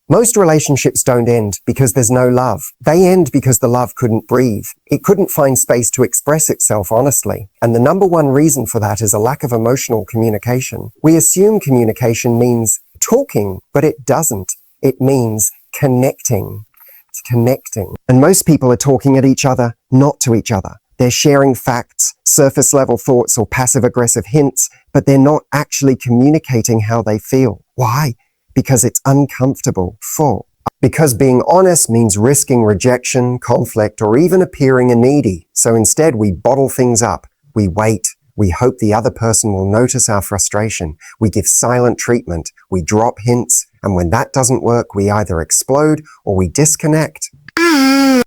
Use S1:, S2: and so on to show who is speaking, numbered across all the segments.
S1: Most relationships don't end because there's no love. They end because the love couldn't breathe. It couldn't find space to express itself honestly. And the number one reason for that is a lack of emotional communication. We assume communication means talking, but it doesn't. It means connecting. It's connecting. And most people are talking at each other, not to each other. They're sharing facts, surface level thoughts, or passive aggressive hints, but they're not actually communicating how they feel. Why? Because it's uncomfortable. Because being honest means risking rejection, conflict, or even appearing needy. So instead we bottle things up. We wait. We hope the other person will notice our frustration. We give silent treatment. We drop hints. And when that doesn't work, we either explode or we disconnect.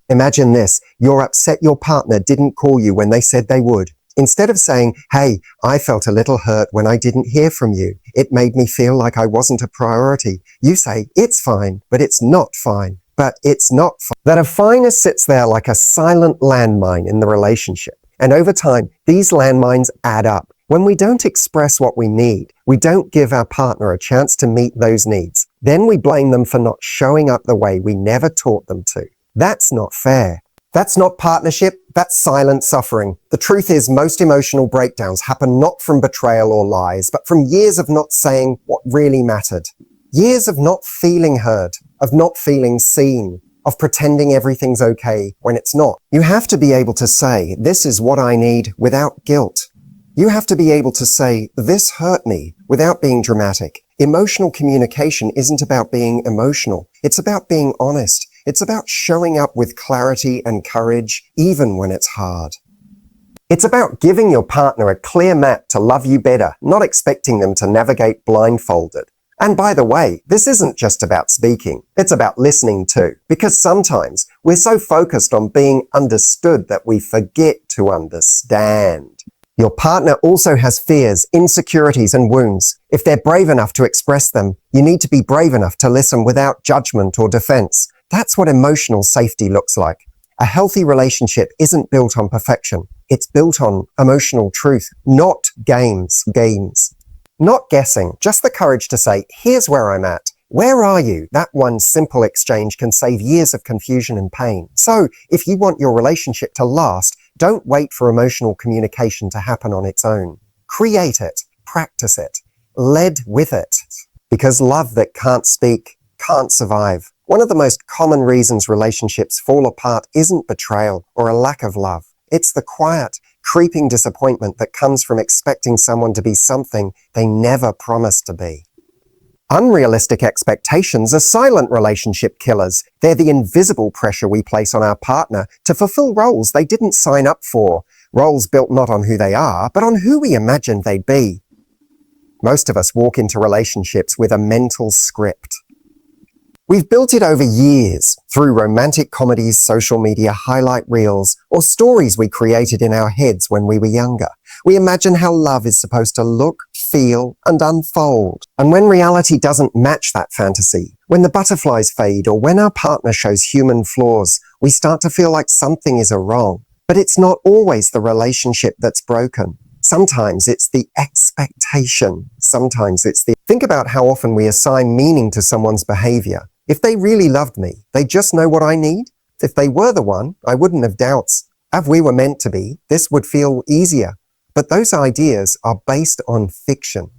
S1: Imagine this. You're upset your partner didn't call you when they said they would. Instead of saying, hey, I felt a little hurt when I didn't hear from you. It made me feel like I wasn't a priority. You say, it's fine, but it's not fine. But it's not fine. That a finer sits there like a silent landmine in the relationship. And over time, these landmines add up. When we don't express what we need, we don't give our partner a chance to meet those needs. Then we blame them for not showing up the way we never taught them to. That's not fair. That's not partnership, that's silent suffering. The truth is, most emotional breakdowns happen not from betrayal or lies, but from years of not saying what really mattered. Years of not feeling heard, of not feeling seen, of pretending everything's okay when it's not. You have to be able to say, this is what I need, without guilt. You have to be able to say, this hurt me, without being dramatic. Emotional communication isn't about being emotional. It's about being honest. It's about showing up with clarity and courage, even when it's hard. It's about giving your partner a clear map to love you better, not expecting them to navigate blindfolded. And by the way, this isn't just about speaking. It's about listening too. Because sometimes we're so focused on being understood that we forget to understand. Your partner also has fears, insecurities, and wounds. If they're brave enough to express them, you need to be brave enough to listen without judgment or defense. That's what emotional safety looks like. A healthy relationship isn't built on perfection. It's built on emotional truth, not games. Not guessing, just the courage to say, here's where I'm at. Where are you? That one simple exchange can save years of confusion and pain. So, if you want your relationship to last, don't wait for emotional communication to happen on its own. Create it, practice it, lead with it. Because love that can't speak can't survive. One of the most common reasons relationships fall apart isn't betrayal or a lack of love. It's the quiet, creeping disappointment that comes from expecting someone to be something they never promised to be. Unrealistic expectations are silent relationship killers. They're the invisible pressure we place on our partner to fulfill roles they didn't sign up for. Roles built not on who they are, but on who we imagined they'd be. Most of us walk into relationships with a mental script. We've built it over years through romantic comedies, social media highlight reels, or stories we created in our heads when we were younger. We imagine how love is supposed to look, feel, and unfold. And when reality doesn't match that fantasy, when the butterflies fade, or when our partner shows human flaws, we start to feel like something is wrong. But it's not always the relationship that's broken. Sometimes it's the expectation. Sometimes it's the... Think about how often we assign meaning to someone's behavior. If they really loved me, they just know what I need. If they were the one, I wouldn't have doubts. If we were meant to be, this would feel easier. But those ideas are based on fiction.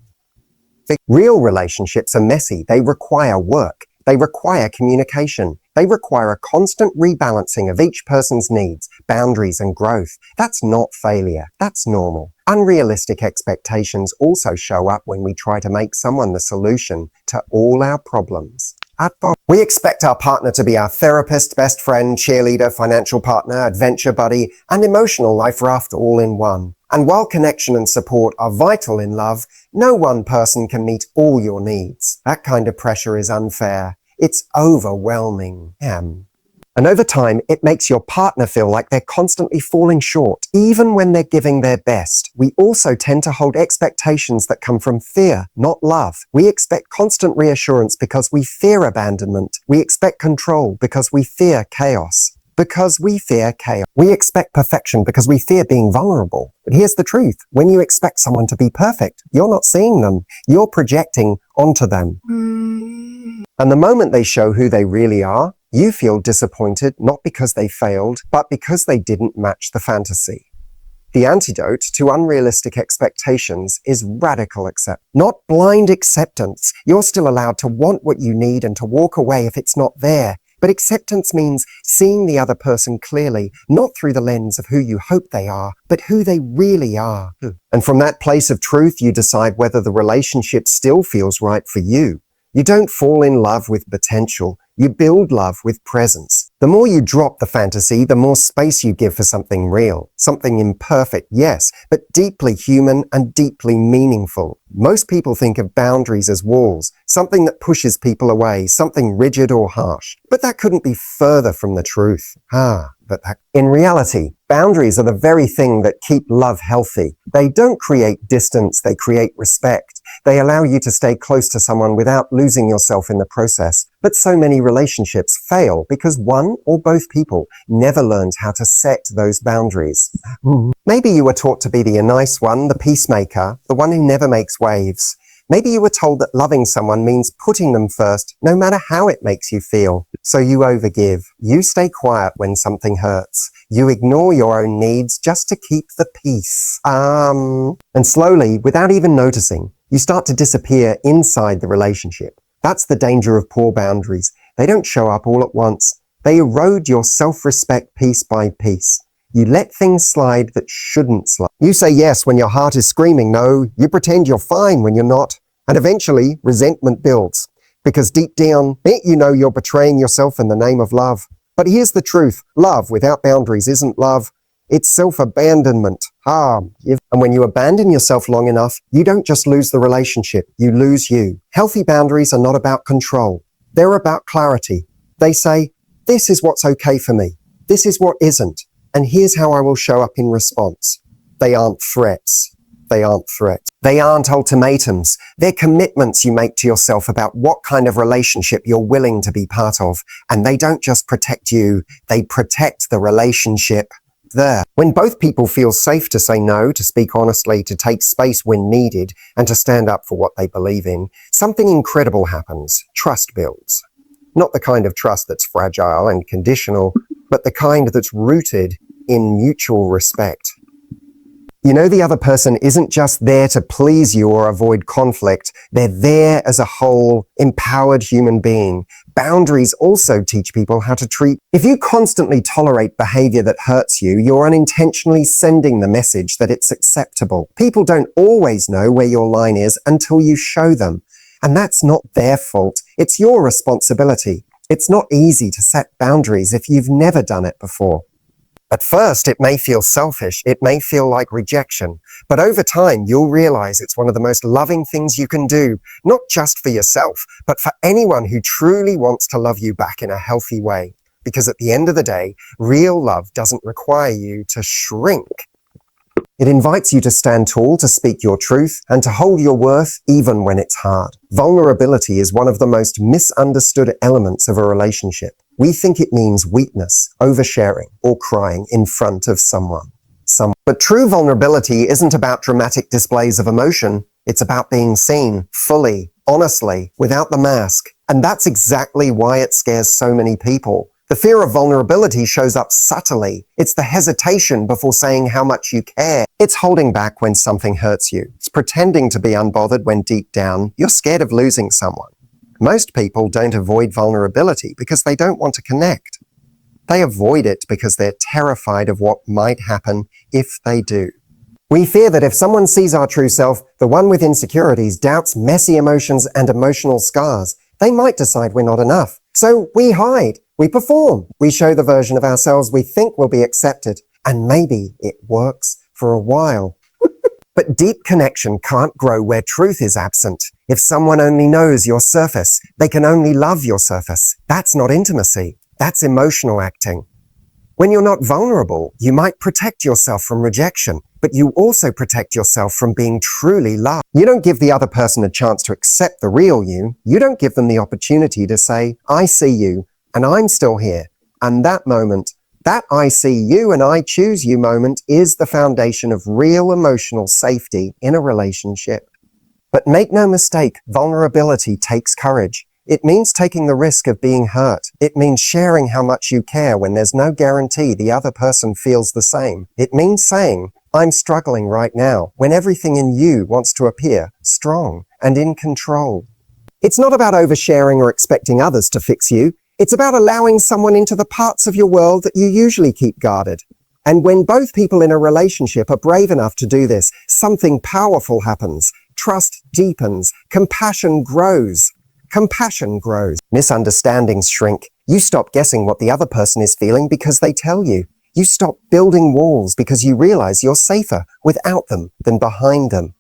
S1: Real relationships are messy. They require work. They require communication. They require a constant rebalancing of each person's needs, boundaries, and growth. That's not failure. That's normal. Unrealistic expectations also show up when we try to make someone the solution to all our problems. We expect our partner to be our therapist, best friend, cheerleader, financial partner, adventure buddy, and emotional life raft all in one. And while connection and support are vital in love, no one person can meet all your needs. That kind of pressure is unfair. It's overwhelming. And over time, it makes your partner feel like they're constantly falling short, even when they're giving their best. We also tend to hold expectations that come from fear, not love. We expect constant reassurance because we fear abandonment. We expect control because we fear chaos. We expect perfection because we fear being vulnerable. But here's the truth. When you expect someone to be perfect, you're not seeing them. You're projecting onto them. And the moment they show who they really are, you feel disappointed, not because they failed, but because they didn't match the fantasy. The antidote to unrealistic expectations is radical acceptance, not blind acceptance. You're still allowed to want what you need and to walk away if it's not there. But acceptance means seeing the other person clearly, not through the lens of who you hope they are, but who they really are. And from that place of truth, you decide whether the relationship still feels right for you. You don't fall in love with potential. You build love with presence. The more you drop the fantasy, the more space you give for something real, something imperfect, yes, but deeply human and deeply meaningful. Most people think of boundaries as walls, something that pushes people away, something rigid or harsh. But that couldn't be further from the truth. In reality, boundaries are the very thing that keep love healthy. They don't create distance, they create respect. They allow you to stay close to someone without losing yourself in the process. But so many relationships fail because one or both people never learned how to set those boundaries. Maybe you were taught to be the nice one, the peacemaker, the one who never makes waves. Maybe you were told that loving someone means putting them first, no matter how it makes you feel. So you overgive. You stay quiet when something hurts. You ignore your own needs just to keep the peace. And slowly, without even noticing, you start to disappear inside the relationship. That's the danger of poor boundaries. They don't show up all at once. They erode your self-respect piece by piece. You let things slide that shouldn't slide. You say yes when your heart is screaming no. You pretend you're fine when you're not. And eventually, resentment builds. Because deep down, you know you're betraying yourself in the name of love. But here's the truth. Love without boundaries isn't love. It's self-abandonment. And when you abandon yourself long enough, you don't just lose the relationship, you lose you. Healthy boundaries are not about control. They're about clarity. They say, this is what's okay for me. This is what isn't. And here's how I will show up in response. They aren't threats. They aren't threats. They aren't ultimatums. They're commitments you make to yourself about what kind of relationship you're willing to be part of. And they don't just protect you, they protect the relationship there. When both people feel safe to say no, to speak honestly, to take space when needed, and to stand up for what they believe in, something incredible happens. Trust builds. Not the kind of trust that's fragile and conditional, but the kind that's rooted in mutual respect. You know the other person isn't just there to please you or avoid conflict. They're there as a whole, empowered human being. Boundaries also teach people how to treat. If you constantly tolerate behavior that hurts you, you're unintentionally sending the message that it's acceptable. People don't always know where your line is until you show them. And that's not their fault. It's your responsibility. It's not easy to set boundaries if you've never done it before. At first, it may feel selfish, it may feel like rejection, but over time, you'll realize it's one of the most loving things you can do, not just for yourself, but for anyone who truly wants to love you back in a healthy way. Because at the end of the day, real love doesn't require you to shrink. It invites you to stand tall, to speak your truth, and to hold your worth even when it's hard. Vulnerability is one of the most misunderstood elements of a relationship. We think it means weakness, oversharing, or crying in front of someone. But true vulnerability isn't about dramatic displays of emotion. It's about being seen, fully, honestly, without the mask. And that's exactly why it scares so many people. The fear of vulnerability shows up subtly. It's the hesitation before saying how much you care. It's holding back when something hurts you. It's pretending to be unbothered when deep down, you're scared of losing someone. Most people don't avoid vulnerability because they don't want to connect. They avoid it because they're terrified of what might happen if they do. We fear that if someone sees our true self, the one with insecurities, doubts, messy emotions, and emotional scars, they might decide we're not enough. So we hide. We perform. We show the version of ourselves we think will be accepted. And maybe it works for a while. But deep connection can't grow where truth is absent. If someone only knows your surface, they can only love your surface. That's not intimacy. That's emotional acting. When you're not vulnerable, you might protect yourself from rejection, but you also protect yourself from being truly loved. You don't give the other person a chance to accept the real you. You don't give them the opportunity to say, I see you, and I'm still here. And that moment, that I see you and I choose you moment is the foundation of real emotional safety in a relationship. But make no mistake, vulnerability takes courage. It means taking the risk of being hurt. It means sharing how much you care when there's no guarantee the other person feels the same. It means saying, I'm struggling right now, when everything in you wants to appear strong and in control. It's not about oversharing or expecting others to fix you. It's about allowing someone into the parts of your world that you usually keep guarded. And when both people in a relationship are brave enough to do this, something powerful happens. Trust deepens. Compassion grows. Compassion grows. Misunderstandings shrink. You stop guessing what the other person is feeling because they tell you. You stop building walls because you realize you're safer without them than behind them.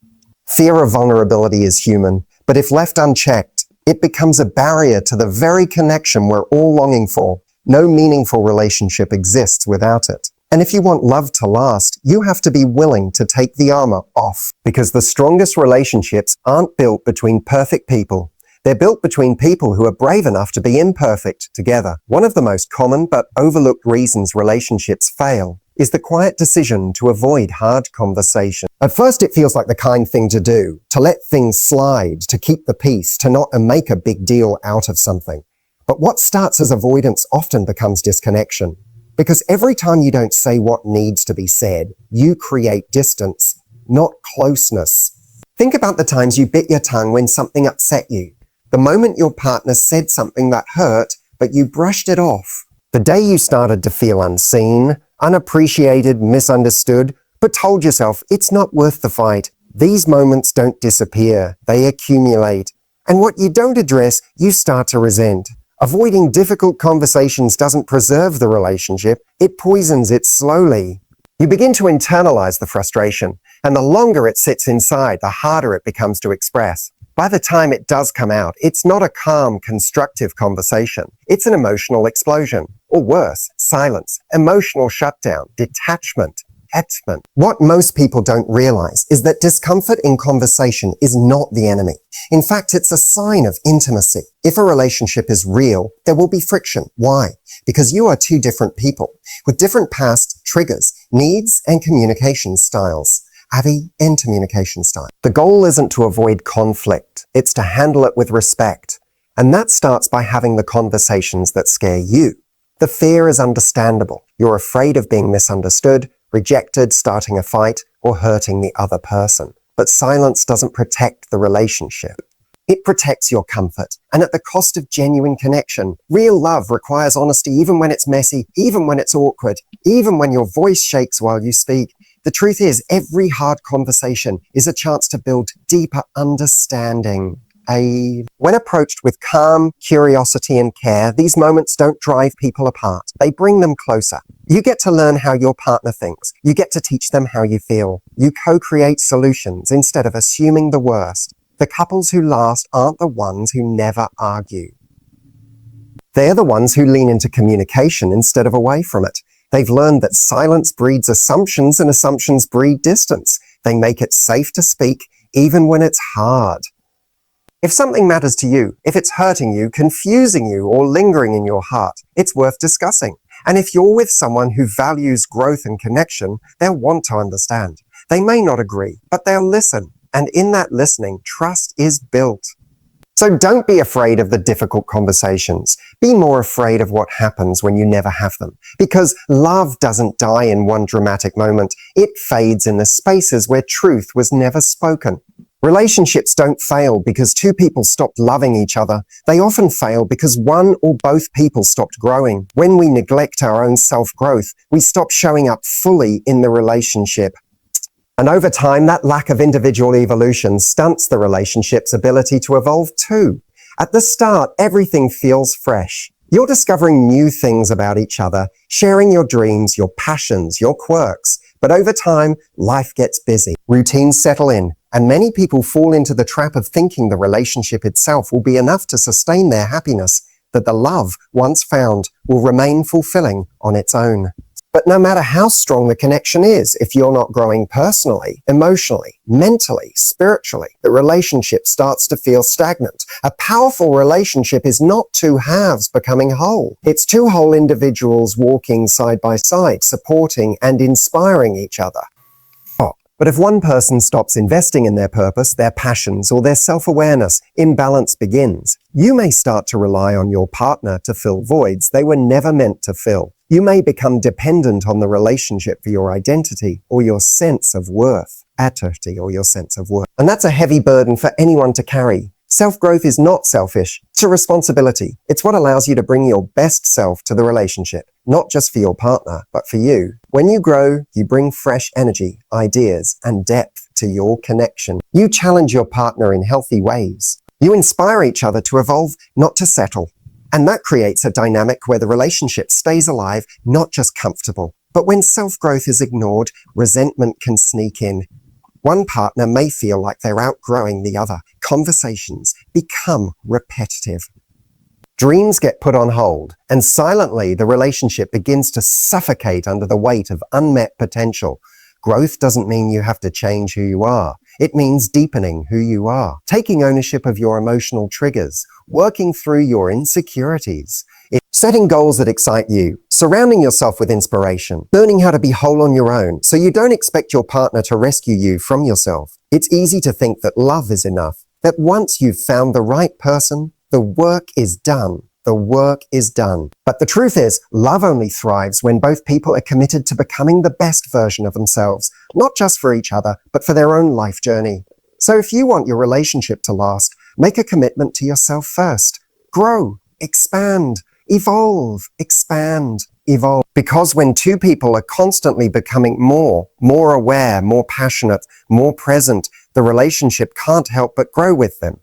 S1: Fear of vulnerability is human, but if left unchecked, it becomes a barrier to the very connection we're all longing for. No meaningful relationship exists without it. And if you want love to last, you have to be willing to take the armor off, because the strongest relationships aren't built between perfect people. They're built between people who are brave enough to be imperfect together. One of the most common but overlooked reasons relationships fail is the quiet decision to avoid hard conversation. At first, it feels like the kind thing to do, to let things slide, to keep the peace, to not make a big deal out of something. But what starts as avoidance often becomes disconnection. Because every time you don't say what needs to be said, you create distance, not closeness. Think about the times you bit your tongue when something upset you. The moment your partner said something that hurt, but you brushed it off. The day you started to feel unseen, unappreciated, misunderstood, but told yourself it's not worth the fight. These moments don't disappear, they accumulate. And what you don't address, you start to resent. Avoiding difficult conversations doesn't preserve the relationship, it poisons it slowly. You begin to internalize the frustration, and the longer it sits inside, the harder it becomes to express. By the time it does come out, it's not a calm, constructive conversation. It's an emotional explosion. Or worse, silence, emotional shutdown, detachment. What most people don't realize is that discomfort in conversation is not the enemy. In fact, it's a sign of intimacy. If a relationship is real, there will be friction. Why? Because you are two different people with different past triggers, needs, and communication styles. And communication style. The goal isn't to avoid conflict. It's to handle it with respect. And that starts by having the conversations that scare you. The fear is understandable. You're afraid of being misunderstood, rejected, starting a fight, or hurting the other person. But silence doesn't protect the relationship. It protects your comfort, and at the cost of genuine connection. Real love requires honesty even when it's messy, even when it's awkward, even when your voice shakes while you speak. The truth is, every hard conversation is a chance to build deeper understanding. When approached with calm, curiosity, and care, these moments don't drive people apart. They bring them closer. You get to learn how your partner thinks. You get to teach them how you feel. You co-create solutions instead of assuming the worst. The couples who last aren't the ones who never argue. They're the ones who lean into communication instead of away from it. They've learned that silence breeds assumptions and assumptions breed distance. They make it safe to speak even when it's hard. If something matters to you, if it's hurting you, confusing you, or lingering in your heart, it's worth discussing. And if you're with someone who values growth and connection, they'll want to understand. They may not agree, but they'll listen. And in that listening, trust is built. So don't be afraid of the difficult conversations. Be more afraid of what happens when you never have them. Because love doesn't die in one dramatic moment. It fades in the spaces where truth was never spoken. Relationships don't fail because two people stopped loving each other. They often fail because one or both people stopped growing. When we neglect our own self-growth, we stop showing up fully in the relationship. And over time, that lack of individual evolution stunts the relationship's ability to evolve too. At the start, everything feels fresh. You're discovering new things about each other, sharing your dreams, your passions, your quirks. But over time, life gets busy. Routines settle in, and many people fall into the trap of thinking the relationship itself will be enough to sustain their happiness, that the love once found will remain fulfilling on its own. But no matter how strong the connection is, if you're not growing personally, emotionally, mentally, spiritually, the relationship starts to feel stagnant. A powerful relationship is not two halves becoming whole. It's two whole individuals walking side by side, supporting and inspiring each other. But if one person stops investing in their purpose, their passions, or their self-awareness, imbalance begins. You may start to rely on your partner to fill voids they were never meant to fill. You may become dependent on the relationship for your identity or your sense of worth. Or your sense of worth. And that's a heavy burden for anyone to carry. Self-growth is not selfish. It's a responsibility. It's what allows you to bring your best self to the relationship, not just for your partner, but for you. When you grow, you bring fresh energy, ideas, and depth to your connection. You challenge your partner in healthy ways. You inspire each other to evolve, not to settle. And that creates a dynamic where the relationship stays alive, not just comfortable. But when self-growth is ignored, resentment can sneak in. One partner may feel like they're outgrowing the other. Conversations become repetitive. Dreams get put on hold, and silently the relationship begins to suffocate under the weight of unmet potential. Growth doesn't mean you have to change who you are. It means deepening who you are, taking ownership of your emotional triggers, working through your insecurities, setting goals that excite you, surrounding yourself with inspiration, learning how to be whole on your own so you don't expect your partner to rescue you from yourself. It's easy to think that love is enough, that once you've found the right person, the work is done. The work is done. But the truth is, love only thrives when both people are committed to becoming the best version of themselves, not just for each other, but for their own life journey. So if you want your relationship to last, make a commitment to yourself first. Grow, expand, evolve, expand, evolve. Because when two people are constantly becoming more aware, more passionate, more present, the relationship can't help but grow with them.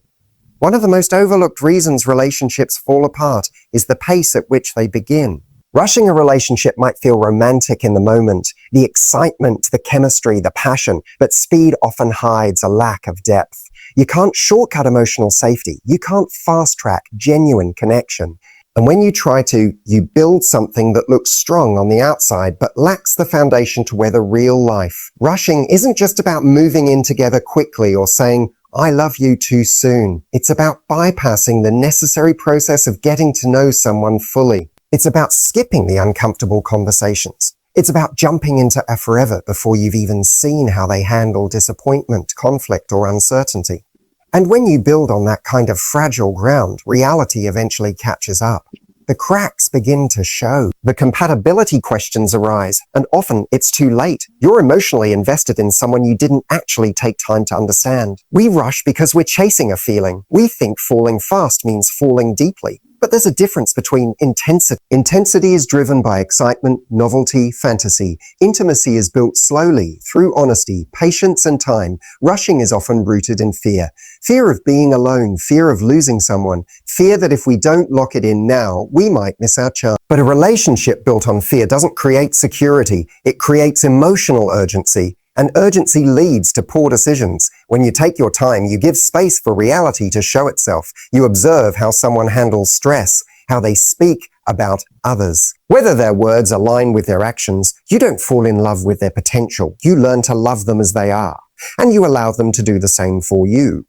S1: One of the most overlooked reasons relationships fall apart is the pace at which they begin. Rushing a relationship might feel romantic in the moment, the excitement, the chemistry, the passion, but speed often hides a lack of depth. You can't shortcut emotional safety. You can't fast-track genuine connection. And when you try to, you build something that looks strong on the outside, but lacks the foundation to weather real life. Rushing isn't just about moving in together quickly or saying, "I love you" too soon. It's about bypassing the necessary process of getting to know someone fully. It's about skipping the uncomfortable conversations. It's about jumping into a forever before you've even seen how they handle disappointment, conflict, or uncertainty. And when you build on that kind of fragile ground, reality eventually catches up. The cracks begin to show. The compatibility questions arise, and often it's too late. You're emotionally invested in someone you didn't actually take time to understand. We rush because we're chasing a feeling. We think falling fast means falling deeply. But there's a difference between intensity. Intensity is driven by excitement, novelty, fantasy. Intimacy is built slowly, through honesty, patience, and time. Rushing is often rooted in fear. Fear of being alone, fear of losing someone, fear that if we don't lock it in now, we might miss our chance. But a relationship built on fear doesn't create security. It creates emotional urgency. And urgency leads to poor decisions. When you take your time, you give space for reality to show itself. You observe how someone handles stress, how they speak about others. Whether their words align with their actions, you don't fall in love with their potential. You learn to love them as they are, and you allow them to do the same for you.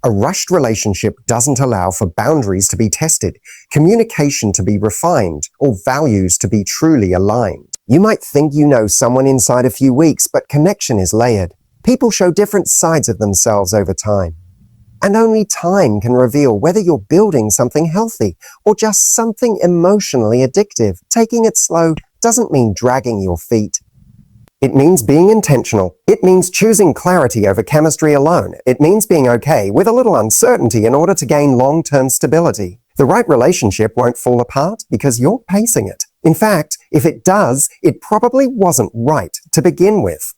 S1: A rushed relationship doesn't allow for boundaries to be tested, communication to be refined, or values to be truly aligned. You might think you know someone inside a few weeks, but connection is layered. People show different sides of themselves over time. And only time can reveal whether you're building something healthy or just something emotionally addictive. Taking it slow doesn't mean dragging your feet. It means being intentional. It means choosing clarity over chemistry alone. It means being okay with a little uncertainty in order to gain long-term stability. The right relationship won't fall apart because you're pacing it. In fact, if it does, it probably wasn't right to begin with.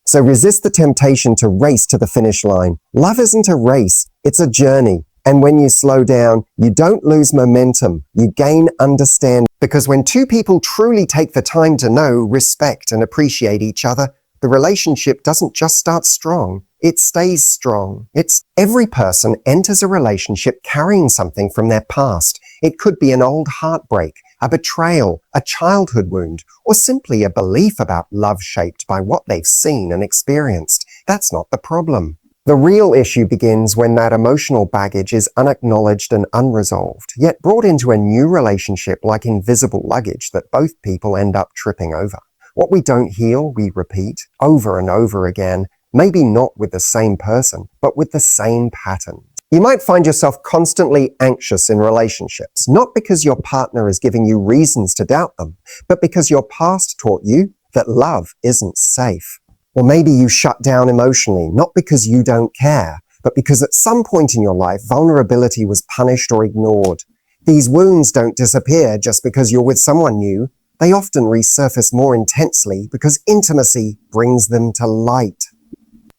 S1: So resist the temptation to race to the finish line. Love isn't a race, it's a journey. And when you slow down, you don't lose momentum, you gain understanding. Because when two people truly take the time to know, respect, and appreciate each other, the relationship doesn't just start strong, it stays strong. Every person enters a relationship carrying something from their past. It could be an old heartbreak, a betrayal, a childhood wound, or simply a belief about love shaped by what they've seen and experienced. That's not the problem. The real issue begins when that emotional baggage is unacknowledged and unresolved, yet brought into a new relationship like invisible luggage that both people end up tripping over. What we don't heal, we repeat over and over again, maybe not with the same person, but with the same pattern. You might find yourself constantly anxious in relationships, not because your partner is giving you reasons to doubt them, but because your past taught you that love isn't safe. Or maybe you shut down emotionally, not because you don't care, but because at some point in your life, vulnerability was punished or ignored. These wounds don't disappear just because you're with someone new. They often resurface more intensely because intimacy brings them to light.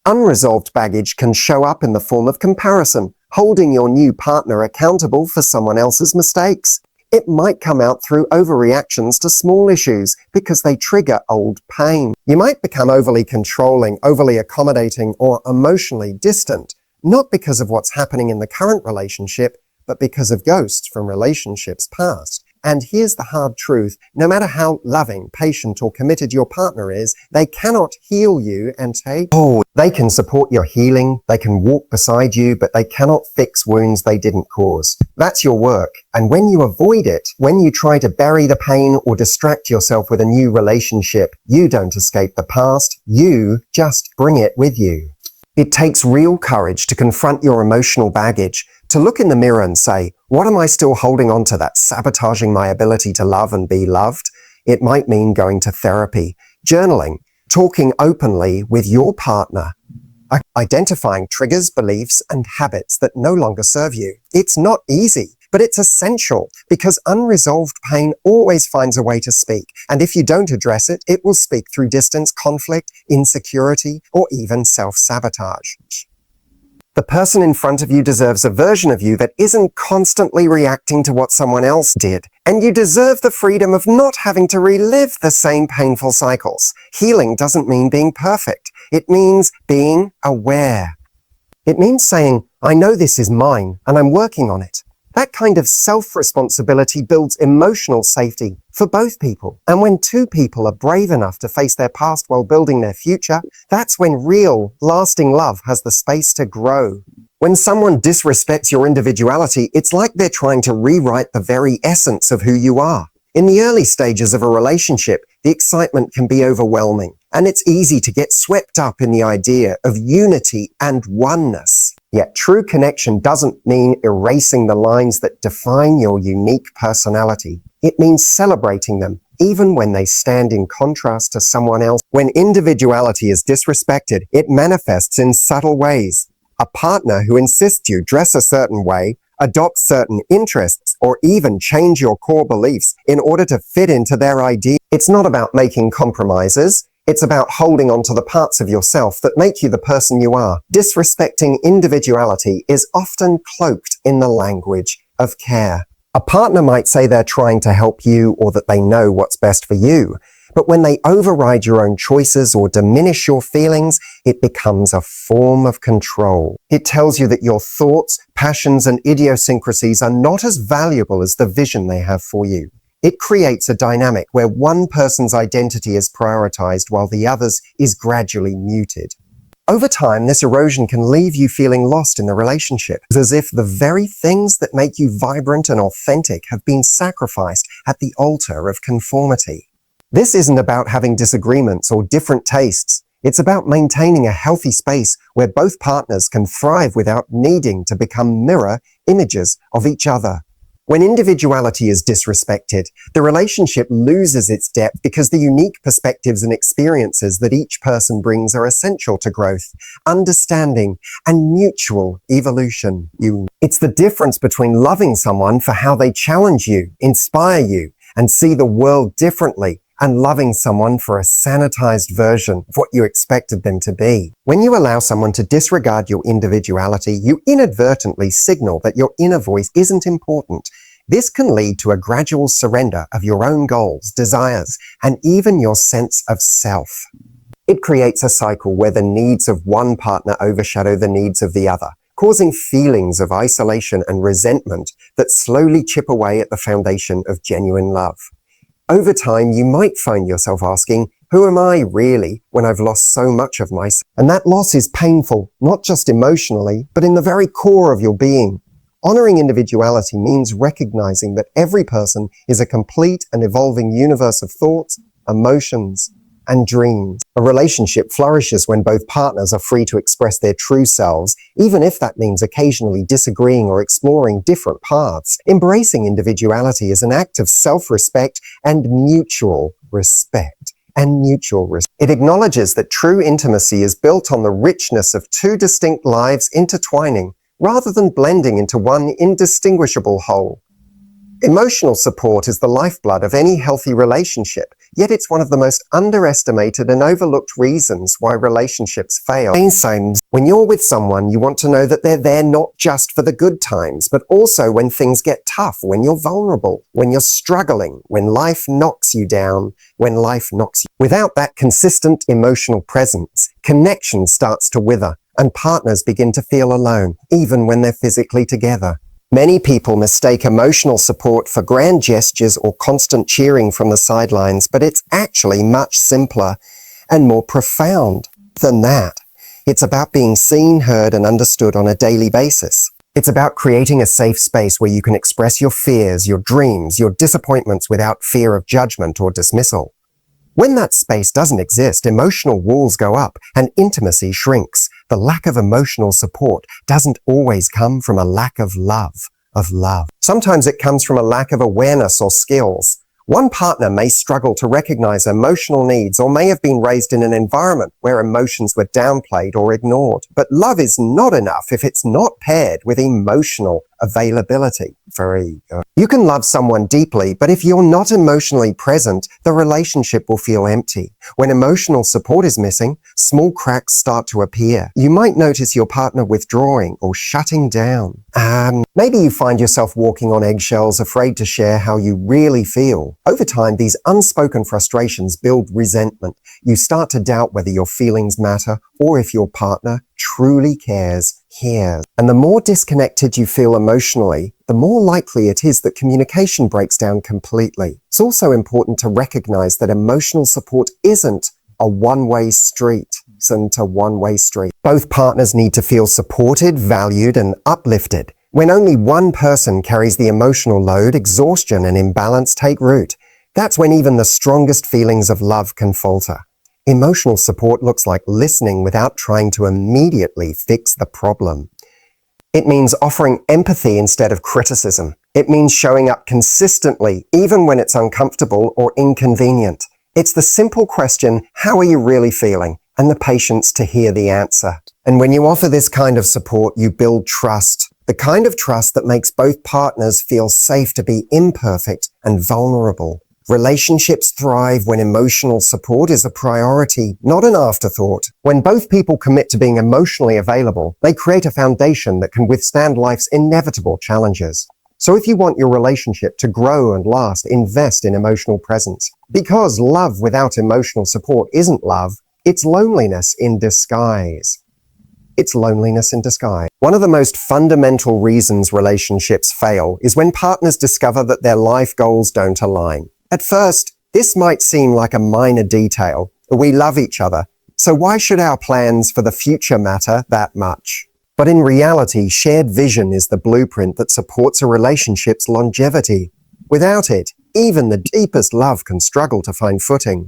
S1: Unresolved baggage can show up in the form of comparison, holding your new partner accountable for someone else's mistakes. It might come out through overreactions to small issues because they trigger old pain. You might become overly controlling, overly accommodating, or emotionally distant, not because of what's happening in the current relationship, but because of ghosts from relationships past. And here's the hard truth: no matter how loving, patient, or committed your partner is, they cannot heal you and they can support your healing, they can walk beside you, but they cannot fix wounds they didn't cause. That's your work. And when you avoid it, when you try to bury the pain or distract yourself with a new relationship, you don't escape the past, you just bring it with you. It takes real courage to confront your emotional baggage, to look in the mirror and say, what am I still holding on to that's sabotaging my ability to love and be loved? It might mean going to therapy, journaling, talking openly with your partner, identifying triggers, beliefs, and habits that no longer serve you. It's not easy, but it's essential because unresolved pain always finds a way to speak. And if you don't address it, it will speak through distance, conflict, insecurity, or even self-sabotage. The person in front of you deserves a version of you that isn't constantly reacting to what someone else did. And you deserve the freedom of not having to relive the same painful cycles. Healing doesn't mean being perfect. It means being aware. It means saying, I know this is mine and I'm working on it. That kind of self-responsibility builds emotional safety for both people. And when two people are brave enough to face their past while building their future, that's when real, lasting love has the space to grow. When someone disrespects your individuality, it's like they're trying to rewrite the very essence of who you are. In the early stages of a relationship, the excitement can be overwhelming, and it's easy to get swept up in the idea of unity and oneness. Yet true connection doesn't mean erasing the lines that define your unique personality. It means celebrating them, even when they stand in contrast to someone else. When individuality is disrespected, it manifests in subtle ways. A partner who insists you dress a certain way, adopt certain interests, or even change your core beliefs in order to fit into their idea. It's not about making compromises. It's about holding on to the parts of yourself that make you the person you are. Disrespecting individuality is often cloaked in the language of care. A partner might say they're trying to help you or that they know what's best for you. But when they override your own choices or diminish your feelings, it becomes a form of control. It tells you that your thoughts, passions, and idiosyncrasies are not as valuable as the vision they have for you. It creates a dynamic where one person's identity is prioritized while the other's is gradually muted. Over time, this erosion can leave you feeling lost in the relationship, as if the very things that make you vibrant and authentic have been sacrificed at the altar of conformity. This isn't about having disagreements or different tastes. It's about maintaining a healthy space where both partners can thrive without needing to become mirror images of each other. When individuality is disrespected, the relationship loses its depth because the unique perspectives and experiences that each person brings are essential to growth, understanding, and mutual evolution. It's the difference between loving someone for how they challenge you, inspire you, and see the world differently, and loving someone for a sanitized version of what you expected them to be. When you allow someone to disregard your individuality, you inadvertently signal that your inner voice isn't important. This can lead to a gradual surrender of your own goals, desires, and even your sense of self. It creates a cycle where the needs of one partner overshadow the needs of the other, causing feelings of isolation and resentment that slowly chip away at the foundation of genuine love. Over time, you might find yourself asking, who am I really when I've lost so much of myself? And that loss is painful, not just emotionally, but in the very core of your being. Honoring individuality means recognizing that every person is a complete and evolving universe of thoughts, emotions, and dreams. A relationship flourishes when both partners are free to express their true selves, even if that means occasionally disagreeing or exploring different paths. Embracing individuality is an act of self-respect and mutual respect. It acknowledges that true intimacy is built on the richness of two distinct lives intertwining, rather than blending into one indistinguishable whole. Emotional support is the lifeblood of any healthy relationship, yet it's one of the most underestimated and overlooked reasons why relationships fail. When you're with someone, you want to know that they're there not just for the good times, but also when things get tough, when you're vulnerable, when you're struggling, when life knocks you down, Without that consistent emotional presence, connection starts to wither, and partners begin to feel alone, even when they're physically together. Many people mistake emotional support for grand gestures or constant cheering from the sidelines, but it's actually much simpler and more profound than that. It's about being seen, heard, and understood on a daily basis. It's about creating a safe space where you can express your fears, your dreams, your disappointments without fear of judgment or dismissal. When that space doesn't exist, emotional walls go up and intimacy shrinks. The lack of emotional support doesn't always come from a lack of love. Sometimes it comes from a lack of awareness or skills. One partner may struggle to recognize emotional needs or may have been raised in an environment where emotions were downplayed or ignored. But love is not enough if it's not paired with emotional availability. You can love someone deeply, but if you're not emotionally present, the relationship will feel empty. When emotional support is missing, small cracks start to appear. You might notice your partner withdrawing or shutting down. Maybe you find yourself walking on eggshells, afraid to share how you really feel. Over time, these unspoken frustrations build resentment. You start to doubt whether your feelings matter or if your partner truly cares. And the more disconnected you feel emotionally, the more likely it is that communication breaks down completely. It's also important to recognize that emotional support isn't a one-way street. Both partners need to feel supported, valued, and uplifted. When only one person carries the emotional load, exhaustion and imbalance take root. That's when even the strongest feelings of love can falter. Emotional support looks like listening without trying to immediately fix the problem. It means offering empathy instead of criticism. It means showing up consistently, even when it's uncomfortable or inconvenient. It's the simple question, how are you really feeling? And the patience to hear the answer. And when you offer this kind of support, you build trust. The kind of trust that makes both partners feel safe to be imperfect and vulnerable. Relationships thrive when emotional support is a priority, not an afterthought. When both people commit to being emotionally available, they create a foundation that can withstand life's inevitable challenges. So if you want your relationship to grow and last, invest in emotional presence. Because love without emotional support isn't love, it's loneliness in disguise. One of the most fundamental reasons relationships fail is when partners discover that their life goals don't align. At first, this might seem like a minor detail. We love each other, so why should our plans for the future matter that much? But in reality, shared vision is the blueprint that supports a relationship's longevity. Without it, even the deepest love can struggle to find footing.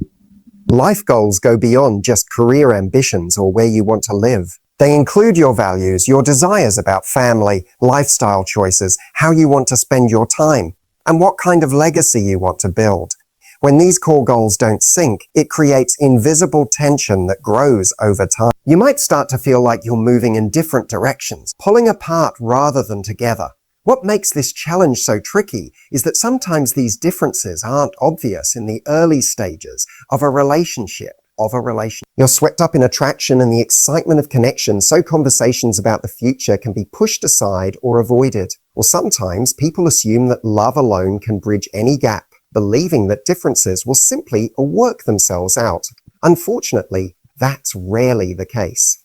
S1: Life goals go beyond just career ambitions or where you want to live. They include your values, your desires about family, lifestyle choices, how you want to spend your time, and what kind of legacy you want to build. When these core goals don't sync, it creates invisible tension that grows over time. You might start to feel like you're moving in different directions, pulling apart rather than together. What makes this challenge so tricky is that sometimes these differences aren't obvious in the early stages of a relationship. You're swept up in attraction and the excitement of connection, so conversations about the future can be pushed aside or avoided. Or sometimes people assume that love alone can bridge any gap, believing that differences will simply work themselves out. Unfortunately, that's rarely the case.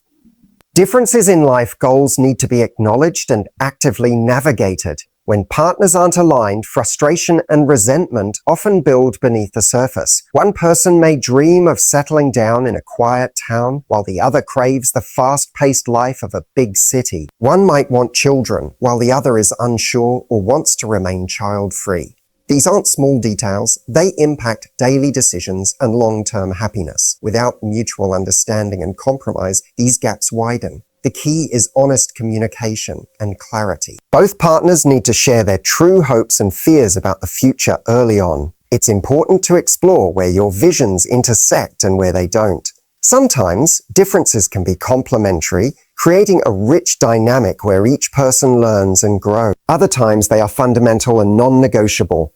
S1: Differences in life goals need to be acknowledged and actively navigated. When partners aren't aligned, frustration and resentment often build beneath the surface. One person may dream of settling down in a quiet town, while the other craves the fast-paced life of a big city. One might want children, while the other is unsure or wants to remain child-free. These aren't small details, they impact daily decisions and long-term happiness. Without mutual understanding and compromise, these gaps widen. The key is honest communication and clarity. Both partners need to share their true hopes and fears about the future early on. It's important to explore where your visions intersect and where they don't. Sometimes, differences can be complementary, creating a rich dynamic where each person learns and grows. Other times, they are fundamental and non-negotiable,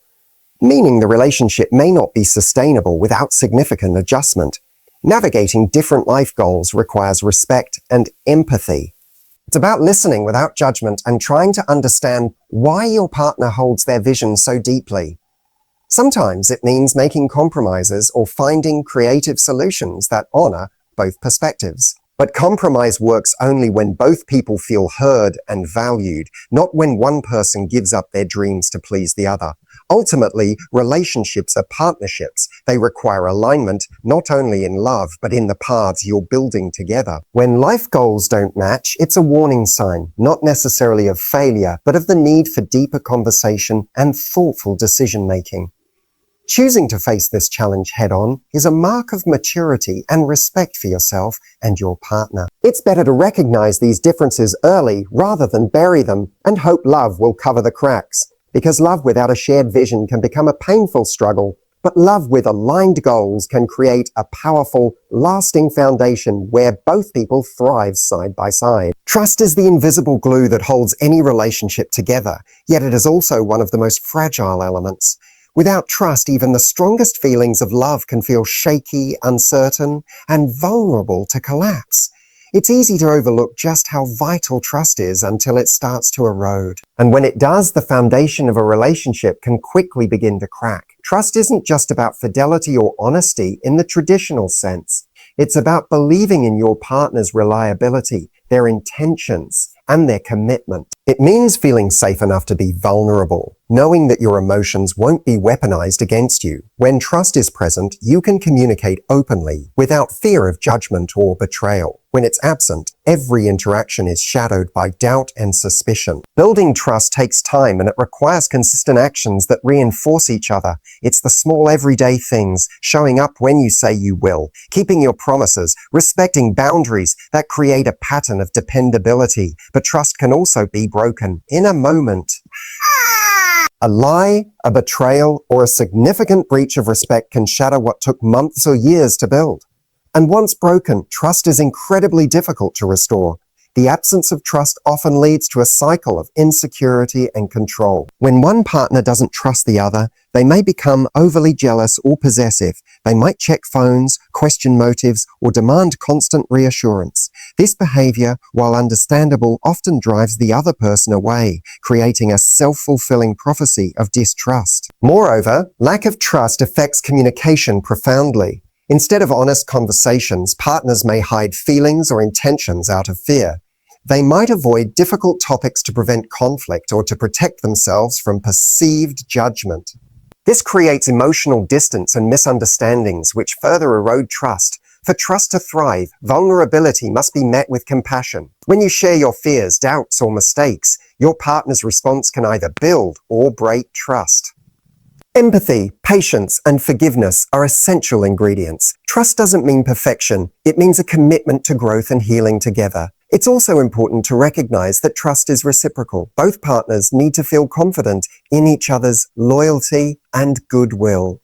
S1: meaning the relationship may not be sustainable without significant adjustment. Navigating different life goals requires respect and empathy. It's about listening without judgment and trying to understand why your partner holds their vision so deeply. Sometimes it means making compromises or finding creative solutions that honor both perspectives. But compromise works only when both people feel heard and valued, not when one person gives up their dreams to please the other. Ultimately, relationships are partnerships. They require alignment, not only in love, but in the paths you're building together. When life goals don't match, it's a warning sign, not necessarily of failure, but of the need for deeper conversation and thoughtful decision-making. Choosing to face this challenge head-on is a mark of maturity and respect for yourself and your partner. It's better to recognize these differences early rather than bury them and hope love will cover the cracks. Because love without a shared vision can become a painful struggle, but love with aligned goals can create a powerful, lasting foundation where both people thrive side by side. Trust is the invisible glue that holds any relationship together, yet it is also one of the most fragile elements. Without trust, even the strongest feelings of love can feel shaky, uncertain, and vulnerable to collapse. It's easy to overlook just how vital trust is until it starts to erode. And when it does, the foundation of a relationship can quickly begin to crack. Trust isn't just about fidelity or honesty in the traditional sense. It's about believing in your partner's reliability, their intentions, and their commitment. It means feeling safe enough to be vulnerable, knowing that your emotions won't be weaponized against you. When trust is present, you can communicate openly without fear of judgment or betrayal. When it's absent, every interaction is shadowed by doubt and suspicion. Building trust takes time and it requires consistent actions that reinforce each other. It's the small everyday things, showing up when you say you will, keeping your promises, respecting boundaries that create a pattern of dependability. But trust can also be broken in a moment. A lie, a betrayal, or a significant breach of respect can shatter what took months or years to build. And once broken, trust is incredibly difficult to restore. The absence of trust often leads to a cycle of insecurity and control. When one partner doesn't trust the other, they may become overly jealous or possessive. They might check phones, question motives, or demand constant reassurance. This behavior, while understandable, often drives the other person away, creating a self-fulfilling prophecy of distrust. Moreover, lack of trust affects communication profoundly. Instead of honest conversations, partners may hide feelings or intentions out of fear. They might avoid difficult topics to prevent conflict or to protect themselves from perceived judgment. This creates emotional distance and misunderstandings, which further erode trust. For trust to thrive, vulnerability must be met with compassion. When you share your fears, doubts, or mistakes, your partner's response can either build or break trust. Empathy, patience, and forgiveness are essential ingredients. Trust doesn't mean perfection. It means a commitment to growth and healing together. It's also important to recognize that trust is reciprocal. Both partners need to feel confident in each other's loyalty and goodwill.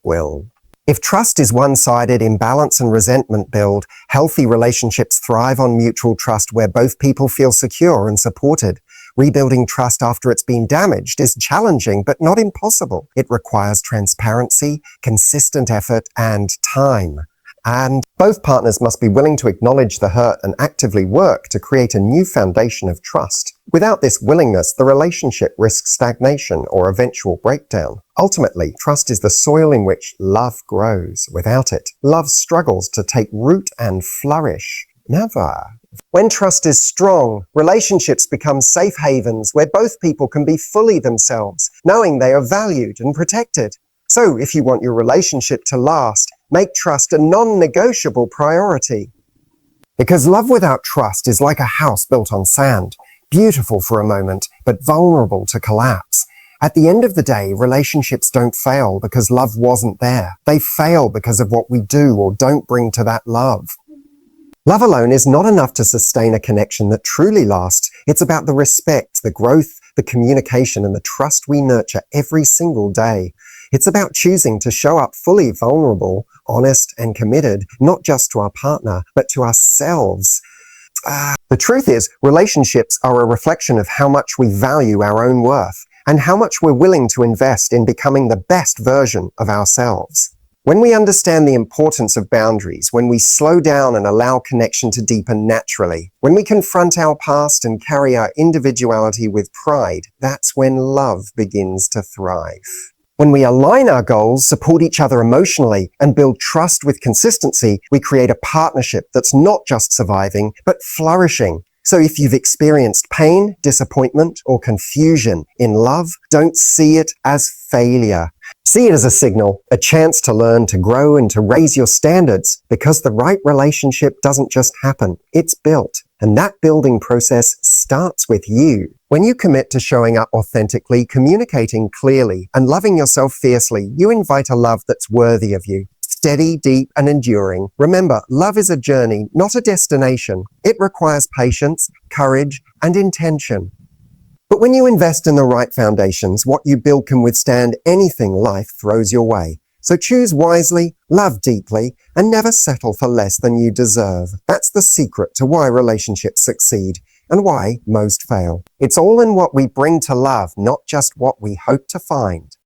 S1: If trust is one-sided, imbalance and resentment build. Healthy relationships thrive on mutual trust where both people feel secure and supported. Rebuilding trust after it's been damaged is challenging, but not impossible. It requires transparency, consistent effort, and time. And both partners must be willing to acknowledge the hurt and actively work to create a new foundation of trust. Without this willingness, the relationship risks stagnation or eventual breakdown. Ultimately, trust is the soil in which love grows. Without it, love struggles to take root and flourish. Never. When trust is strong, relationships become safe havens where both people can be fully themselves, knowing they are valued and protected. So, if you want your relationship to last, make trust a non-negotiable priority. Because love without trust is like a house built on sand, beautiful for a moment, but vulnerable to collapse. At the end of the day, relationships don't fail because love wasn't there. They fail because of what we do or don't bring to that love. Love alone is not enough to sustain a connection that truly lasts. It's about the respect, the growth, the communication, and the trust we nurture every single day. It's about choosing to show up fully vulnerable, honest, and committed, not just to our partner, but to ourselves. The truth is, relationships are a reflection of how much we value our own worth and how much we're willing to invest in becoming the best version of ourselves. When we understand the importance of boundaries, when we slow down and allow connection to deepen naturally, when we confront our past and carry our individuality with pride, that's when love begins to thrive. When we align our goals, support each other emotionally, and build trust with consistency, we create a partnership that's not just surviving, but flourishing. So if you've experienced pain, disappointment, or confusion in love, don't see it as failure. See it as a signal, a chance to learn, to grow, and to raise your standards, because the right relationship doesn't just happen, it's built. And that building process starts with you. When you commit to showing up authentically, communicating clearly, and loving yourself fiercely, you invite a love that's worthy of you. Steady, deep, and enduring. Remember, love is a journey, not a destination. It requires patience, courage, and intention. But when you invest in the right foundations, what you build can withstand anything life throws your way. So choose wisely, love deeply, and never settle for less than you deserve. That's the secret to why relationships succeed and why most fail. It's all in what we bring to love, not just what we hope to find.